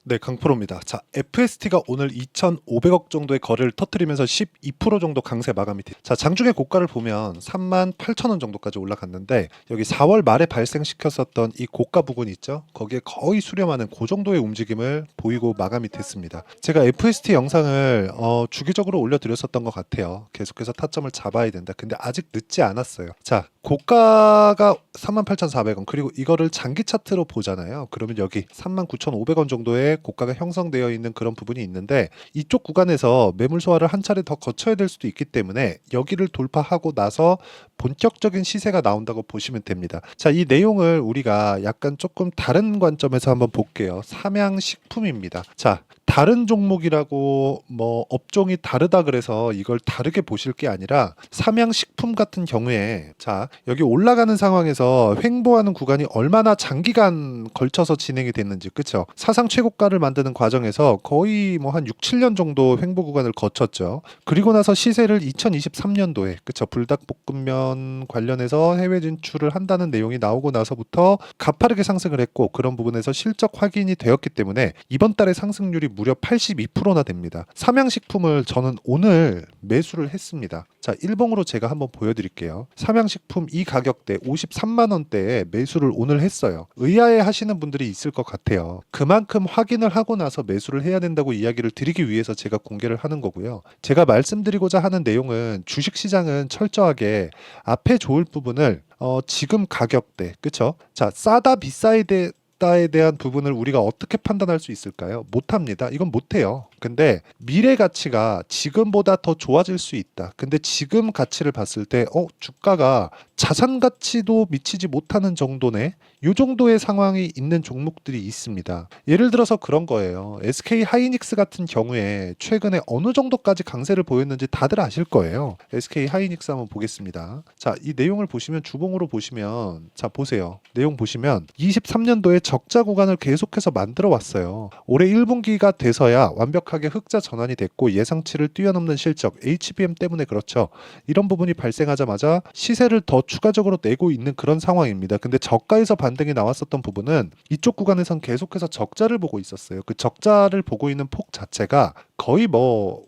네, 강프로입니다. 자, FST가 오늘 2,500억 정도의 거래를 터뜨리면서 12% 정도 강세 마감이 됐. 자, 장중에 고가를 보면 38,000원 정도까지 올라갔는데 여기 4월 말에 발생시켰었던 이 고가 부분 있죠? 거기에 거의 수렴하는 그 정도의 움직임을 보이고 마감이 됐습니다. 제가 FST 영상을 주기적으로 올려드렸었던 것 같아요. 계속해서 타점을 잡아야 된다. 근데 아직 늦지 않았어요. 자, 고가가 38,400원 그리고 이거를 장기 차트로 보잖아요. 그러면 여기 39,500원 정도의 고가가 형성되어 있는 그런 부분이 있는데 이쪽 구간에서 매물 소화를 한 차례 더 거쳐야 될 수도 있기 때문에 여기를 돌파하고 나서 본격적인 시세가 나온다고 보시면 됩니다. 자, 이 내용을 우리가 약간 조금 다른 관점에서 한번 볼게요. 삼양식품입니다. 자, 다른 종목이라고 뭐 업종이 다르다 그래서 이걸 다르게 보실 게 아니라 삼양식품 같은 경우에 자, 여기 올라가는 상황에서 횡보하는 구간이 얼마나 장기간 걸쳐서 진행이 됐는지 그쵸? 사상 최고가를 만드는 과정에서 거의 뭐 한 6, 7년 정도 횡보 구간을 거쳤죠. 그리고 나서 시세를 2023년도에 그쵸? 불닭볶음면 관련해서 해외 진출을 한다는 내용이 나오고 나서부터 가파르게 상승을 했고 그런 부분에서 실적 확인이 되었기 때문에 이번 달에 상승률이 무려 82%나 됩니다. 삼양식품을 저는 오늘 매수를 했습니다. 자, 일봉으로 제가 한번 보여드릴게요. 삼양식품 이 가격대 53만 원대에 매수를 오늘 했어요. 의아해 하시는 분들이 있을 것 같아요. 그만큼 확인을 하고 나서 매수를 해야 된다고 이야기를 드리기 위해서 제가 공개를 하는 거고요. 제가 말씀드리고자 하는 내용은 주식시장은 철저하게 앞에 좋을 부분을 지금 가격대 그쵸? 자, 싸다 비싸에 대한 부분을 우리가 어떻게 판단할 수 있을까요? 못합니다. 이건 못해요. 근데 미래 가치가 지금보다 더 좋아질 수 있다. 근데 지금 가치를 봤을 때 주가가 자산 가치도 미치지 못하는 정도네. 이 정도의 상황이 있는 종목들이 있습니다. 예를 들어서 그런 거예요. SK 하이닉스 같은 경우에 최근에 어느 정도까지 강세를 보였는지 다들 아실 거예요. SK 하이닉스 한번 보겠습니다. 자, 이 내용을 보시면 주봉으로 보시면 자, 보세요. 내용 보시면 23년도에 적자 구간을 계속해서 만들어 왔어요. 올해 1분기가 돼서야 완벽하게 흑자 전환이 됐고 예상치를 뛰어넘는 실적 HBM 때문에 그렇죠. 이런 부분이 발생하자마자 시세를 더 추가적으로 내고 있는 그런 상황입니다. 근데 저가에서 반등이 나왔었던 부분은 이쪽 구간에선 계속해서 적자를 보고 있었어요. 그 적자를 보고 있는 폭 자체가 거의 뭐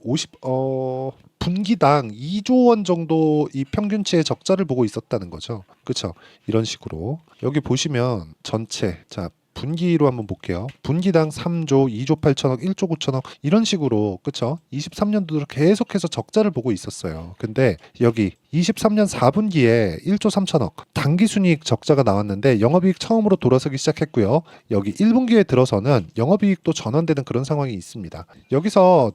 분기당 2조 원 정도 이 평균치의 적자를 보고 있었다는 거죠. 그렇죠? 이런 식으로 여기 보시면 전체 자 분기로 한번 볼게요. 분기당 3조, 2조 8천억, 1조 9천억 이런 식으로 그쵸? 23년도로 계속해서 적자를 보고 있었어요. 근데 여기 23년 4분기에 1조 3천억 당기순이익 적자가 나왔는데 영업이익 처음으로 돌아서기 시작했고요. 여기 1분기에 들어서는 영업이익도 전환되는 그런 상황이 있습니다. 여기서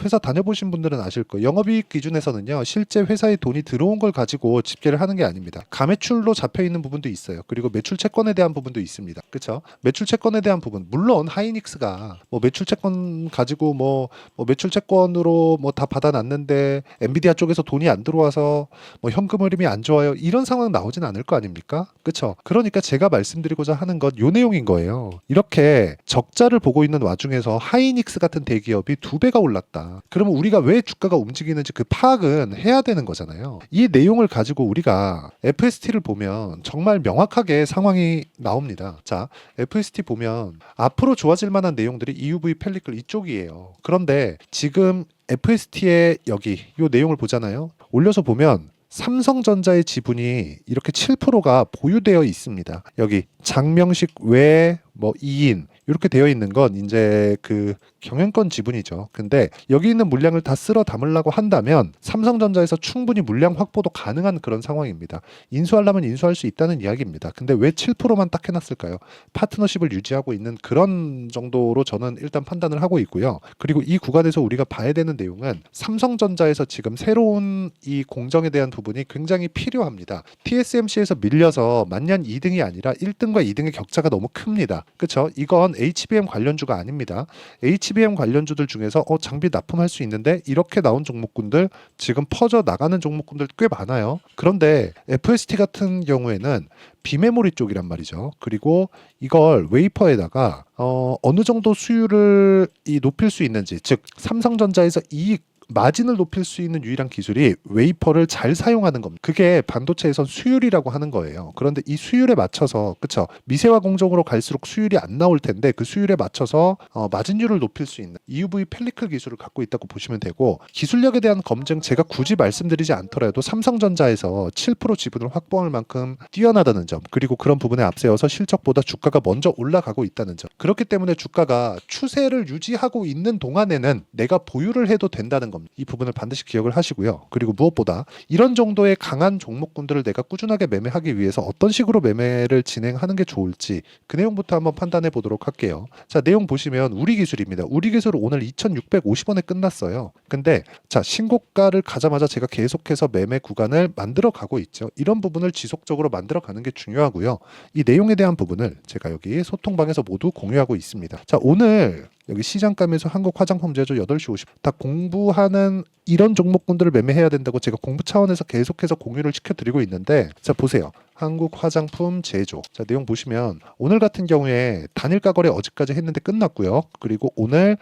회사 다녀보신 분들은 아실 거예요. 영업이익 기준에서는요. 실제 회사에 돈이 들어온 걸 가지고 집계를 하는 게 아닙니다. 가매출로 잡혀있는 부분도 있어요. 그리고 매출 채권에 대한 부분도 있습니다. 그렇죠? 매출 채권에 대한 부분 물론 하이닉스가 뭐 매출 채권 가지고 뭐 매출 채권으로 뭐 다 받아놨는데 엔비디아 쪽에서 돈이 안 들어와서 뭐 현금 흐름이 안 좋아요 이런 상황 나오진 않을 거 아닙니까? 그쵸? 그러니까 제가 말씀드리고자 하는 건 요 내용인 거예요. 이렇게 적자를 보고 있는 와중에서 하이닉스 같은 대기업이 2배가 올랐다. 그러면 우리가 왜 주가가 움직이는지 그 파악은 해야 되는 거잖아요. 이 내용을 가지고 우리가 FST를 보면 정말 명확하게 상황이 나옵니다. 자, FST 보면 앞으로 좋아질 만한 내용들이 EUV 펠리클 이쪽이에요. 그런데 지금 FST의 여기 이 내용을 보잖아요. 올려서 보면 삼성전자의 지분이 이렇게 7%가 보유되어 있습니다. 여기 장명식 외 뭐 2인 이렇게 되어 있는 건 이제 그 경영권 지분이죠. 근데 여기 있는 물량을 다 쓸어 담으려고 한다면 삼성전자에서 충분히 물량 확보도 가능한 그런 상황입니다. 인수하려면 인수할 수 있다는 이야기입니다. 근데 왜 7%만 딱 해놨을까요? 파트너십을 유지하고 있는 그런 정도로 저는 일단 판단을 하고 있고요. 그리고 이 구간에서 우리가 봐야 되는 내용은 삼성전자에서 지금 새로운 이 공정에 대한 부분이 굉장히 필요합니다. TSMC에서 밀려서 만년 2등이 아니라 1등과 2등의 격차가 너무 큽니다. 그렇죠? 이건 HBM 관련주가 아닙니다. HBM 관련주들 중에서 장비 납품할 수 있는데 이렇게 나온 종목군들 지금 퍼져 나가는 종목군들 꽤 많아요. 그런데 FST 같은 경우에는 비메모리 쪽이란 말이죠. 그리고 이걸 웨이퍼에다가 어느 정도 수율을 높일 수 있는지 즉 삼성전자에서 이익 마진을 높일 수 있는 유일한 기술이 웨이퍼를 잘 사용하는 겁니다. 그게 반도체에선 수율이라고 하는 거예요. 그런데 이 수율에 맞춰서 그쵸, 미세화 공정으로 갈수록 수율이 안 나올 텐데 그 수율에 맞춰서 마진율을 높일 수 있는 EUV 펠리클 기술을 갖고 있다고 보시면 되고, 기술력에 대한 검증 제가 굳이 말씀드리지 않더라도 삼성전자에서 7% 지분을 확보할 만큼 뛰어나다는 점, 그리고 그런 부분에 앞세워서 실적보다 주가가 먼저 올라가고 있다는 점, 그렇기 때문에 주가가 추세를 유지하고 있는 동안에는 내가 보유를 해도 된다는 겁니다. 이 부분을 반드시 기억을 하시고요. 그리고 무엇보다 이런 정도의 강한 종목군들을 내가 꾸준하게 매매하기 위해서 어떤 식으로 매매를 진행하는 게 좋을지 그 내용부터 한번 판단해 보도록 할게요. 자, 내용 보시면 우리 기술입니다. 우리 기술은 오늘 2,650원에 끝났어요. 근데 자, 신고가를 가자마자 제가 계속해서 매매 구간을 만들어 가고 있죠. 이런 부분을 지속적으로 만들어 가는 게 중요하고요. 이 내용에 대한 부분을 제가 여기 소통방에서 모두 공유하고 있습니다. 자, 오늘 여기 시장감에서 한국 화장품 제조 8시 50, 다 공부하는 이런 종목군들을 매매해야 된다고 제가 공부 차원에서 계속해서 공유를 시켜드리고 있는데, 자 보세요. 한국 화장품 제조. 자, 내용 보시면 오늘 같은 경우에 단일가 거래 어제까지 했는데 끝났고요. 그리고 오늘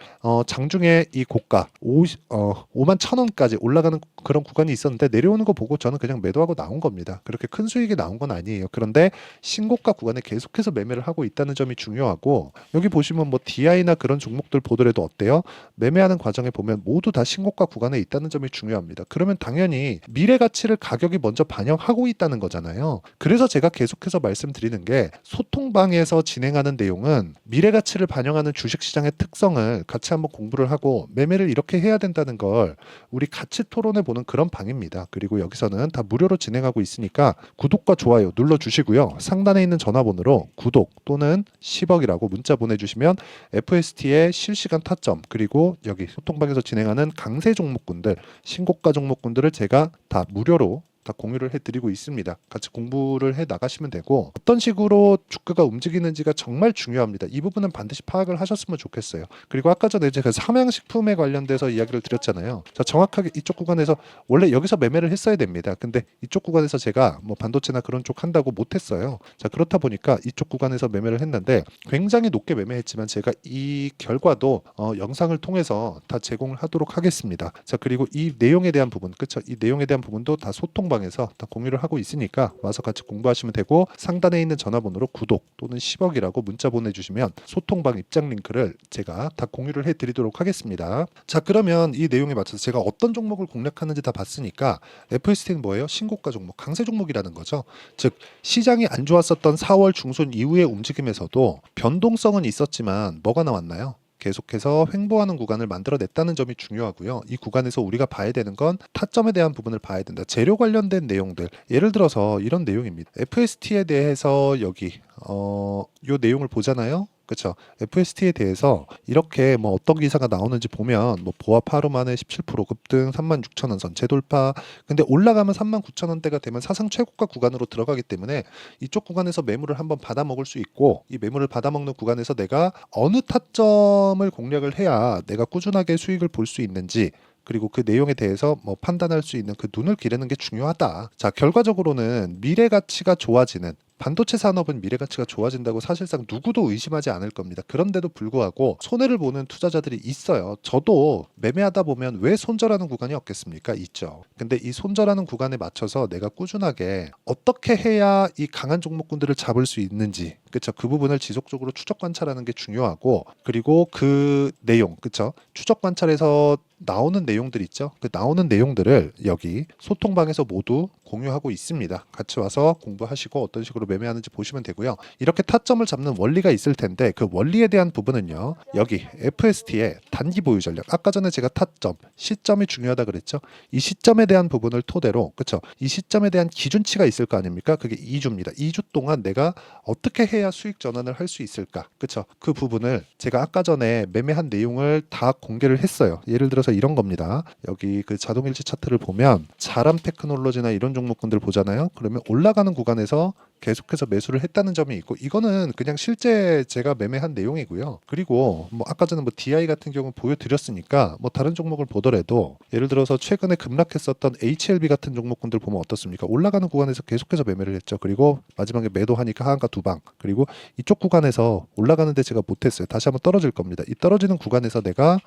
장중에 이 고가 5만 1,000원까지 올라가는 그런 구간이 있었는데 내려오는 거 보고 저는 그냥 매도하고 나온 겁니다. 그렇게 큰 수익이 나온 건 아니에요. 그런데 신고가 구간에 계속해서 매매를 하고 있다는 점이 중요하고, 여기 보시면 뭐 DI나 그런 종목들 보더라도 어때요? 매매하는 과정에 보면 모두 다 신고가 구간에 있다는 점이 중요합니다. 그러면 당연히 미래 가치를 가격이 먼저 반영하고 있다는 거잖아요. 그래서 제가 계속해서 말씀드리는 게, 소통방에서 진행하는 내용은 미래 가치를 반영하는 주식시장의 특성을 같이 한번 공부를 하고 매매를 이렇게 해야 된다는 걸 우리 같이 토론해 보는 그런 방입니다. 그리고 여기서는 다 무료로 진행하고 있으니까 구독과 좋아요 눌러주시고요. 상단에 있는 전화번호로 구독 또는 10억이라고 문자 보내주시면 FST의 실시간 타점, 그리고 여기 소통방에서 진행하는 강세 종목군들, 신고가 종목군들을 제가 다 무료로 다 공유를 해드리고 있습니다. 같이 공부를 해 나가시면 되고, 어떤 식으로 주가가 움직이는지가 정말 중요합니다. 이 부분은 반드시 파악을 하셨으면 좋겠어요. 그리고 아까 전에 제가 삼양식품에 관련돼서 이야기를 드렸잖아요. 자, 정확하게 이쪽 구간에서 원래 여기서 매매를 했어야 됩니다. 근데 이쪽 구간에서 제가 뭐 반도체나 그런 쪽 한다고 못했어요. 자, 그렇다 보니까 이쪽 구간에서 매매를 했는데 굉장히 높게 매매했지만 제가 이 결과도 영상을 통해서 다 제공을 하도록 하겠습니다. 자, 그리고 이 내용에 대한 부분, 그쵸? 이 내용에 대한 부분도 다 소통방에서 다 공유를 하고 있으니까 와서 같이 공부하시면 되고, 상단에 있는 전화번호로 구독 또는 10억이라고 문자 보내주시면 소통방 입장 링크를 제가 다 공유를 해드리도록 하겠습니다. 자, 그러면 이 내용에 맞춰서 제가 어떤 종목을 공략하는지 다 봤으니까 FST는 뭐예요? 신고가 종목, 강세 종목이라는 거죠. 즉 시장이 안 좋았었던 4월 중순 이후의 움직임에서도 변동성은 있었지만 뭐가 나왔나요? 계속해서 횡보하는 구간을 만들어냈다는 점이 중요하고요. 이 구간에서 우리가 봐야 되는 건 타점에 대한 부분을 봐야 된다. 재료 관련된 내용들, 예를 들어서 이런 내용입니다. FST에 대해서 여기 요 내용을 보잖아요. 그렇죠. FST에 대해서 이렇게 뭐 어떤 기사가 나오는지 보면 뭐 보합 하루 만에 17% 급등, 36,000원 선 재돌파. 근데 올라가면 39,000원대가 되면 사상 최고가 구간으로 들어가기 때문에 이쪽 구간에서 매물을 한번 받아 먹을 수 있고, 이 매물을 받아 먹는 구간에서 내가 어느 타점을 공략을 해야 내가 꾸준하게 수익을 볼 수 있는지, 그리고 그 내용에 대해서 뭐 판단할 수 있는 그 눈을 기르는 게 중요하다. 자, 결과적으로는 미래 가치가 좋아지는, 반도체 산업은 미래 가치가 좋아진다고 사실상 누구도 의심하지 않을 겁니다. 그런데도 불구하고 손해를 보는 투자자들이 있어요. 저도 매매하다 보면 왜 손절하는 구간이 없겠습니까? 있죠. 근데 이 손절하는 구간에 맞춰서 내가 꾸준하게 어떻게 해야 이 강한 종목군들을 잡을 수 있는지, 그쵸? 그 부분을 지속적으로 추적 관찰하는 게 중요하고, 그리고 그 내용, 그쵸? 추적 관찰에서 나오는 내용들 있죠? 그 나오는 내용들을 여기 소통방에서 모두 공유하고 있습니다. 같이 와서 공부하시고 어떤 식으로 매매하는지 보시면 되고요. 이렇게 타점을 잡는 원리가 있을 텐데 그 원리에 대한 부분은요, 여기 FST의 단기 보유 전략, 아까 전에 제가 타점, 시점이 중요하다 그랬죠? 이 시점에 대한 부분을 토대로, 그쵸? 이 시점에 대한 기준치가 있을 거 아닙니까? 그게 2주입니다. 2주 동안 내가 어떻게 해야 수익 전환을 할 수 있을까? 그쵸? 그 부분을 제가 아까 전에 매매한 내용을 다 공개를 했어요. 예를 들어서 이런 겁니다. 여기 그 자동일치 차트를 보면 자람 테크놀로지나 이런 종목군들 보잖아요. 그러면 올라가는 구간에서 계속해서 매수를 했다는 점이 있고, 이거는 그냥 실제 제가 매매한 내용이고요. 그리고 뭐 아까 전에 뭐 DI 같은 경우 보여드렸으니까 뭐 다른 종목을 보더라도 예를 들어서 최근에 급락했었던 HLB 같은 종목군들 보면 어떻습니까? 올라가는 구간에서 계속해서 매매를 했죠. 그리고 마지막에 매도하니까 하한가 두 방. 그리고 이쪽 구간에서 올라가는데 제가 못했어요. 다시 한번 떨어질 겁니다. 이 떨어지는 구간에서 내가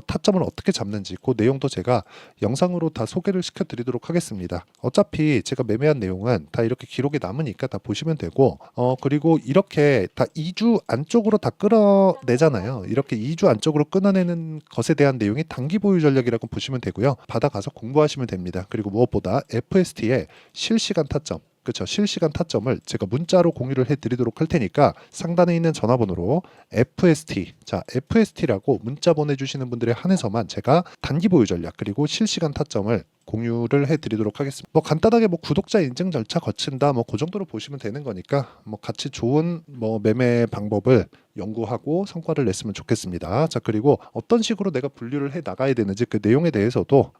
타점을 어떻게 잡는지 그 내용도 제가 영상으로 다 소개를 시켜드리도록 하겠습니다. 어차피 제가 매매한 내용은 다 이렇게 기록에 남으니까 다 보시면 되고, 그리고 이렇게 다 2주 안쪽으로 다 끌어내잖아요. 이렇게 2주 안쪽으로 끊어내는 것에 대한 내용이 단기 보유 전략이라고 보시면 되고요. 받아가서 공부하시면 됩니다. 그리고 무엇보다 FST의 실시간 타점, 그렇죠. 실시간 타점을 제가 문자로 공유를 해드리도록 할 테니까 상단에 있는 전화번호로 FST, 자 FST라고 문자 보내주시는 분들에 한해서만 제가 단기 보유 전략 그리고 실시간 타점을 공유를 해드리도록 하겠습니다. 뭐 간단하게 뭐 구독자 인증 절차 거친다 뭐 그 정도로 보시면 되는 거니까 뭐 같이 좋은 뭐 매매 방법을 연구하고 성과를 냈으면 좋겠습니다. 자 그리고 어떤 식으로 내가 분류를 해 나가야 되는지 그 내용에 대해서도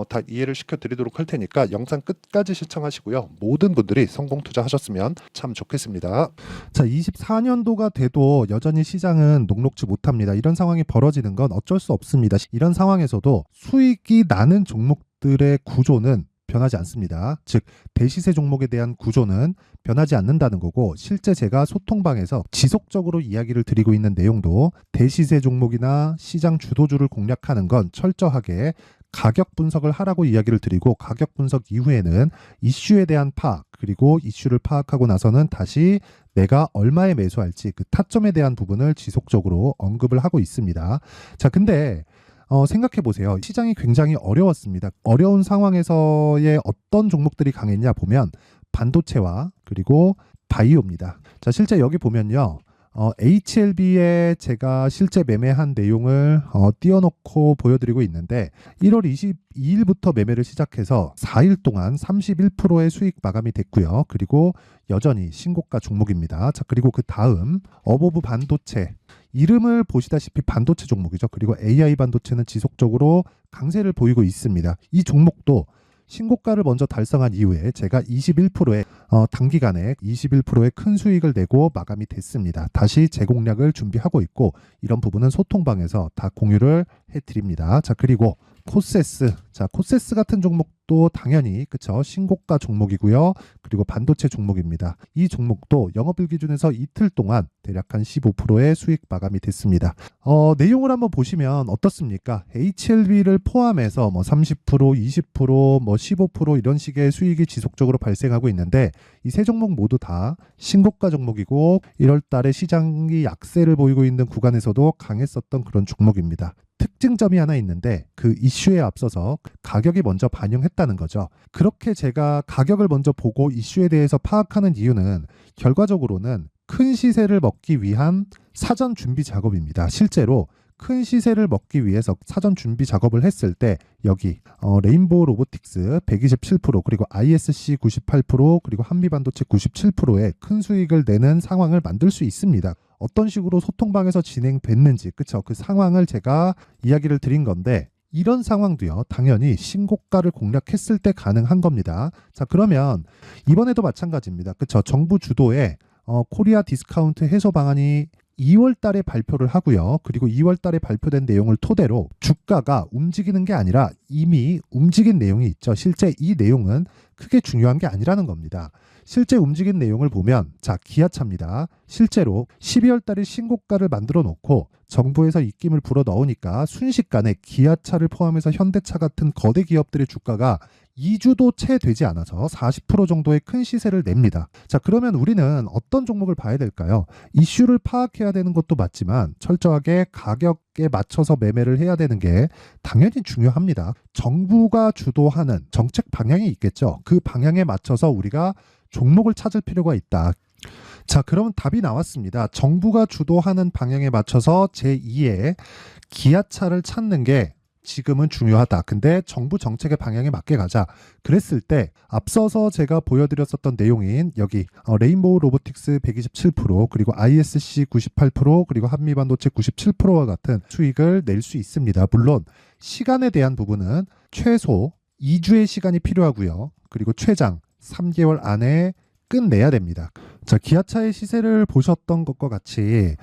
다 이해를 시켜드리도록 할 테니까 영상 끝까지 시청하시고요. 모든 분들이 성공 투자하셨으면 참 좋겠습니다. 자 24년도가 돼도 여전히 시장은 녹록지 못합니다. 이런 상황이 벌어지는 건 어쩔 수 없습니다. 이런 상황에서도 수익이 나는 종목들의 구조는 변하지 않습니다. 즉 대시세 종목에 대한 구조는 변하지 않는다는 거고, 실제 제가 소통방에서 지속적으로 이야기를 드리고 있는 내용도 대시세 종목이나 시장 주도주를 공략하는 건 철저하게 가격 분석을 하라고 이야기를 드리고, 가격 분석 이후에는 이슈에 대한 파악, 그리고 이슈를 파악하고 나서는 다시 내가 얼마에 매수할지 그 타점에 대한 부분을 지속적으로 언급을 하고 있습니다. 자 근데 생각해 보세요. 시장이 굉장히 어려웠습니다. 어려운 상황에서의 어떤 종목들이 강했냐 보면 반도체와 그리고 바이오입니다. 자, 실제 여기 보면요. HLB에 제가 실제 매매한 내용을 띄워놓고 보여드리고 있는데 1월 22일부터 매매를 시작해서 4일 동안 31%의 수익 마감이 됐고요. 그리고 여전히 신고가 종목입니다. 자, 그리고 그 다음 어보브 반도체, 이름을 보시다시피 반도체 종목이죠. 그리고 AI 반도체는 지속적으로 강세를 보이고 있습니다. 이 종목도 신고가를 먼저 달성한 이후에 제가 21%의 단기간에 21%의 큰 수익을 내고 마감이 됐습니다. 다시 재공략을 준비하고 있고, 이런 부분은 소통방에서 다 공유를 해드립니다. 자 그리고 코세스, 자 코세스 같은 종목도 당연히 그쵸 신고가 종목이고요. 그리고 반도체 종목입니다. 이 종목도 영업일 기준에서 이틀 동안 대략 한 15%의 수익 마감이 됐습니다. 내용을 한번 보시면 어떻습니까? HLB를 포함해서 뭐 30%, 20%, 뭐 15% 이런 식의 수익이 지속적으로 발생하고 있는데, 이 세 종목 모두 다 신고가 종목이고 1월 달에 시장이 약세를 보이고 있는 구간에서도 강했었던 그런 종목입니다. 특징점이 하나 있는데 그 이슈에 앞서서 가격이 먼저 반영했다는 거죠. 그렇게 제가 가격을 먼저 보고 이슈에 대해서 파악하는 이유는 결과적으로는 큰 시세를 먹기 위한 사전 준비 작업입니다. 실제로 큰 시세를 먹기 위해서 사전 준비 작업을 했을 때 여기 레인보우 로보틱스 127% 그리고 ISC 98% 그리고 한미반도체 97%의 큰 수익을 내는 상황을 만들 수 있습니다. 어떤 식으로 소통방에서 진행됐는지 그쵸 그 상황을 제가 이야기를 드린 건데, 이런 상황도요 당연히 신고가를 공략했을 때 가능한 겁니다. 자 그러면 이번에도 마찬가지입니다. 그쵸 정부 주도의 코리아 디스카운트 해소 방안이 2월 달에 발표를 하고요. 그리고 2월 달에 발표된 내용을 토대로 주가가 움직이는 게 아니라 이미 움직인 내용이 있죠. 실제 이 내용은 크게 중요한 게 아니라는 겁니다. 실제 움직인 내용을 보면 자 기아차입니다. 실제로 12월 달에 신고가를 만들어 놓고 정부에서 입김을 불어 넣으니까 순식간에 기아차를 포함해서 현대차 같은 거대 기업들의 주가가 2주도 채 되지 않아서 40% 정도의 큰 시세를 냅니다. 자 그러면 우리는 어떤 종목을 봐야 될까요? 이슈를 파악해야 되는 것도 맞지만 철저하게 가격에 맞춰서 매매를 해야 되는 게 당연히 중요합니다. 정부가 주도하는 정책 방향이 있겠죠. 그 방향에 맞춰서 우리가 종목을 찾을 필요가 있다. 자 그러면 답이 나왔습니다. 정부가 주도하는 방향에 맞춰서 제2의 기아차를 찾는 게 지금은 중요하다. 근데 정부 정책의 방향에 맞게 가자. 그랬을 때 앞서서 제가 보여드렸었던 내용인 여기 레인보우 로보틱스 127% 그리고 ISC 98% 그리고 한미반도체 97%와 같은 수익을 낼 수 있습니다. 물론 시간에 대한 부분은 최소 2주의 시간이 필요하고요. 그리고 최장 3개월 안에 끝내야 됩니다. 자, 기아차의 시세를 보셨던 것과 같이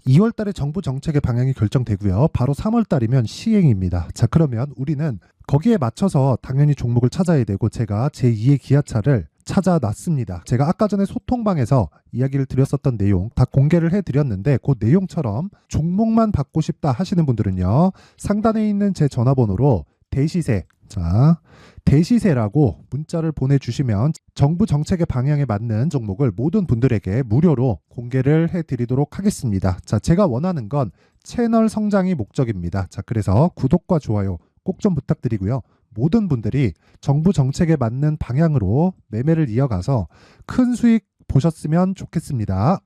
2월 달에 정부 정책의 방향이 결정되고요. 바로 3월 달이면 시행입니다. 자, 그러면 우리는 거기에 맞춰서 당연히 종목을 찾아야 되고 제가 제2의 기아차를 찾아놨습니다. 제가 아까 전에 소통방에서 이야기를 드렸었던 내용 다 공개를 해드렸는데 그 내용처럼 종목만 받고 싶다 하시는 분들은요. 상단에 있는 제 전화번호로 대시세, 자, 대시세라고 문자를 보내주시면 정부 정책의 방향에 맞는 종목을 모든 분들에게 무료로 공개를 해드리도록 하겠습니다. 자, 제가 원하는 건 채널 성장이 목적입니다. 자, 그래서 구독과 좋아요 꼭 좀 부탁드리고요. 모든 분들이 정부 정책에 맞는 방향으로 매매를 이어가서 큰 수익 보셨으면 좋겠습니다.